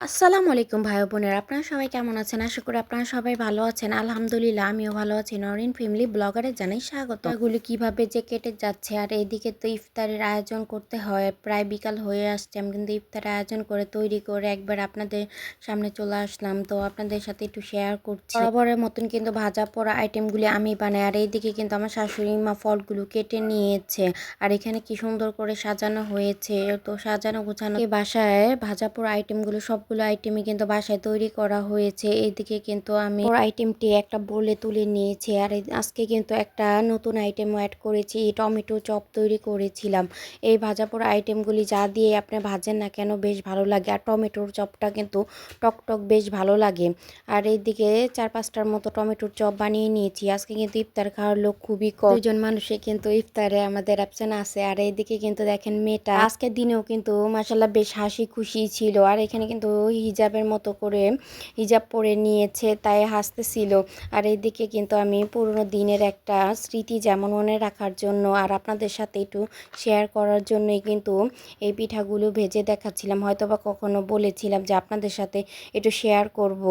আসসালামু আলাইকুম ভাই বোনেরা, আপনারা সবাই কেমন আছেন? আশা করি আপনারা সবাই ভালো আছেন। আলহামদুলিল্লাহ আমিও ভালো আছি। নরিন ফ্যামিলি ব্লগারে জানাই স্বাগত। এগুলো কিভাবে যে কেটে যাচ্ছে, আর এইদিকে তো ইফতারের আয়োজন করতে হয়, প্রায় বিকাল হয়ে আসছে। আমি কিন্তু ইফতারের আয়োজন করে তৈরি করে একবার আপনাদের সামনে চলে আসলাম, তো আপনাদের সাথে একটু শেয়ার করছি। বরাবরের মতন কিন্তু ভাজা পোড়া আইটেমগুলি আমি বানাই, আর এইদিকে কিন্তু আমার শাশুড়ি মা ফলগুলো কেটে নিয়েছে। আর এখানে কি সুন্দর করে সাজানো হয়েছে, তো সাজানো গোছানো বাসায় ভাজা পোড়া আইটেমগুলো সবগুলো আইটেমই কিন্তু বাসায় তৈরি করা হয়েছে। এইদিকে কিন্তু আমি আইটেমটি একটা বলে তুলে নিয়েছি, আর আজকে কিন্তু একটা নতুন আইটেমও অ্যাড করেছি, টমেটো চপ তৈরি করেছিলাম। এই ভাজা পোড়া আইটেমগুলি যা দিয়ে আপনি ভাজেন না কেন বেশ ভালো লাগে, আর টমেটোর চপটা কিন্তু টক বেশ ভালো লাগে। আর এইদিকে 4-5টার মতো টমেটোর চপ বানিয়ে নিয়েছি। আজকে কিন্তু ইফতার খাওয়ার লোক খুবই কম, 2জন মানুষে কিন্তু ইফতারে আমাদের অ্যাবসেন্ট আছে। আর এইদিকে কিন্তু দেখেন মেয়েটা আজকের দিনেও কিন্তু মাশাল্লাহ বেশ হাসি খুশি ছিল, আর এখানে কিন্তু হিজাবের মতো করে হিজাব পরে নিয়েছে, তাই হাসতেছিল। আর এইদিকে কিন্তু আমি পুরোনো দিনের একটা স্মৃতি যেমন মনে রাখার জন্য আর আপনাদের সাথে একটু শেয়ার করার জন্যই কিন্তু এই পিঠাগুলো ভেজে দেখাচ্ছিলাম। হয়তো বা কখনো বলেছিলাম যে আপনাদের সাথে একটু শেয়ার করব,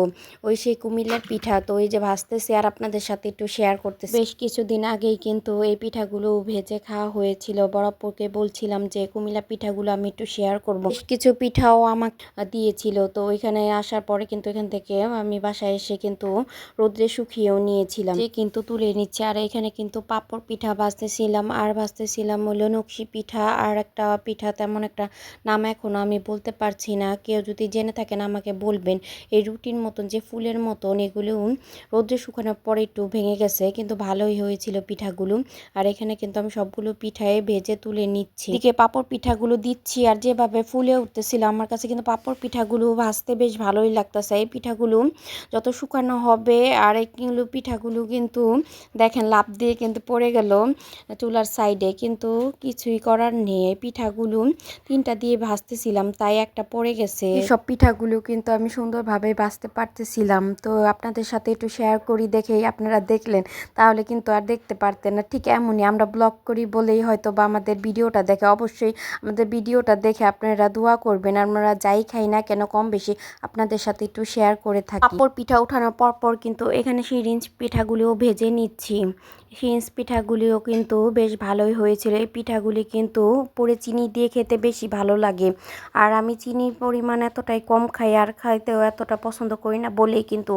ওই সেই কুমিল্লার পিঠা, তো এই যে ভাজতেছি আর আপনাদের সাথে একটু শেয়ার করতেছি। বেশ কিছুদিন আগেই কিন্তু এই পিঠাগুলো ভেজে খাওয়া হয়েছিল। বরাবরকে বলছিলাম যে কুমিল্লা পিঠাগুলো আমি একটু শেয়ার করব। বেশ কিছু পিঠাও আমাকে দিয়েছিল, তো ওইখানে আসার পরে কিন্তু এখান থেকে আমি বাসায় এসে কিন্তু রোদ্রে শুকিয়েও নিয়েছিলাম, যে কিন্তু তুলে নিচ্ছে। আর এখানে কিন্তু পাঁপড় পিঠা ভাজতেছিলাম, আর ভাজতেছিলাম হলো নকশি পিঠা, আর একটা পিঠা তেমন একটা নাম এখনো আমি বলতে পারছি না, কেউ যদি জেনে থাকেন আমাকে বলবেন। এই রুটির মতন যে ফুলের মতন, এগুলো রোদ্রে শুকানোর পরে একটু ভেঙে গেছে, কিন্তু ভালোই হয়েছিল পিঠাগুলো। আর এখানে কিন্তু আমি সবগুলো পিঠায় ভেজে তুলে নিচ্ছি, এদিকে পাঁপড় পিঠাগুলো দিচ্ছি। আর যেভাবে ফুলে উঠতেছিল আমার কাছে কিন্তু পাঁপড় পিঠাগুলো ভাজতে বেশ ভালোই লাগতেছে। এই পিঠাগুলো যত শুকানো হবে, আর এইগুলো পিঠাগুলো কিন্তু দেখেন লাফ দিয়ে কিন্তু পড়ে গেল চুলার সাইডে, কিন্তু কিছুই করার নেই। এই পিঠাগুলো 3টা দিয়ে ভাজতেছিলাম, তাই একটা পড়ে গেছে। সব পিঠাগুলো কিন্তু আমি সুন্দরভাবে ভাজতে পারতেছিলাম, তো আপনাদের সাথে একটু শেয়ার করি দেখেই আপনারা দেখলেন, তাহলে কিন্তু আর দেখতে পারতেন না। ঠিক এমনই আমরা ব্লগ করি বলেই হয়তো বা আমাদের ভিডিওটা দেখে, অবশ্যই আমাদের ভিডিওটা দেখে আপনারা দোয়া করবেন। আমরা যাই খাই না কেন কম বেশি আপনাদের সাথে একটু শেয়ার করে থাকি। পাঁপড় পিঠা ওঠানোর পর কিন্তু এখানে সিরিঞ্জ পিঠাগুলিও ভেজে নিচ্ছি। সিরিঞ্জ পিঠাগুলিও কিন্তু বেশ ভালোই হয়েছিল। এই পিঠাগুলি কিন্তু পরে চিনি দিয়ে খেতে বেশি ভালো লাগে, আর আমি চিনির পরিমাণ এতটাই কম খাই, আর খাইতেও এতটা পছন্দ করি না বলেই কিন্তু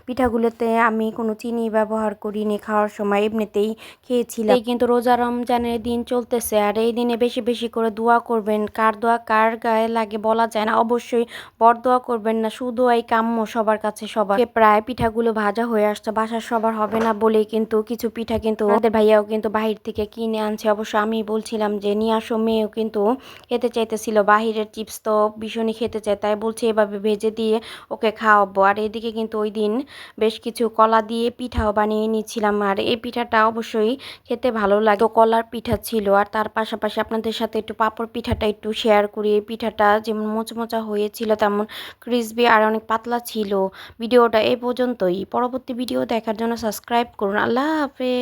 পিঠাগুলোতে আমি কোনো চিনি ব্যবহার করিনি। খাওয়ার সময় এমনিতেই খেয়েছিলাম। এই কিন্তু রোজা রমজানের দিন চলতেছে, আর এই দিনে বেশি বেশি করে দোয়া করবেন। কার দোয়া কার গায়ে লাগে বলা যায় না, অবশ্যই বর দোয়া করবেন না, শুধু এই কাম্য সবার কাছে। সবার প্রায় পিঠাগুলো ভাজা হয়ে আসছে, বাসার সবার হবে না বলেই কিন্তু কিছু পিঠা কিন্তু আমাদের ভাইয়াও কিন্তু বাহির থেকে কিনে আনছে। অবশ্য আমি বলছিলাম যে নিয়ে আসো, মেয়েও কিন্তু খেতে চাইতেছিল, বাহিরের চিপস তো ভীষণই খেতে চায়, তাই বলছে এভাবে ভেজে দিয়ে ওকে খাওয়াবো। আর এদিকে কিন্তু ওই দিন বেশ কিছু কলা দিয়ে পিঠাও বানিয়ে নিচ্ছিলাম, আর এই পিঠাটা অবশ্যই খেতে ভালো লাগে। তো কলার পিঠা ছিল, আর তার পাশাপাশি আপনাদের সাথে একটু পাঁপড় পিঠাটা একটু শেয়ার করি। এই পিঠাটা যেমন মোচমোচা হয়েছিল তেমন ক্রিসপি আর অনেক পাতলা ছিল। ভিডিওটা এই পর্যন্তই। পরবর্তী ভিডিও দেখার জন্য সাবস্ক্রাইব করুন। আল্লাহ হাফেজ।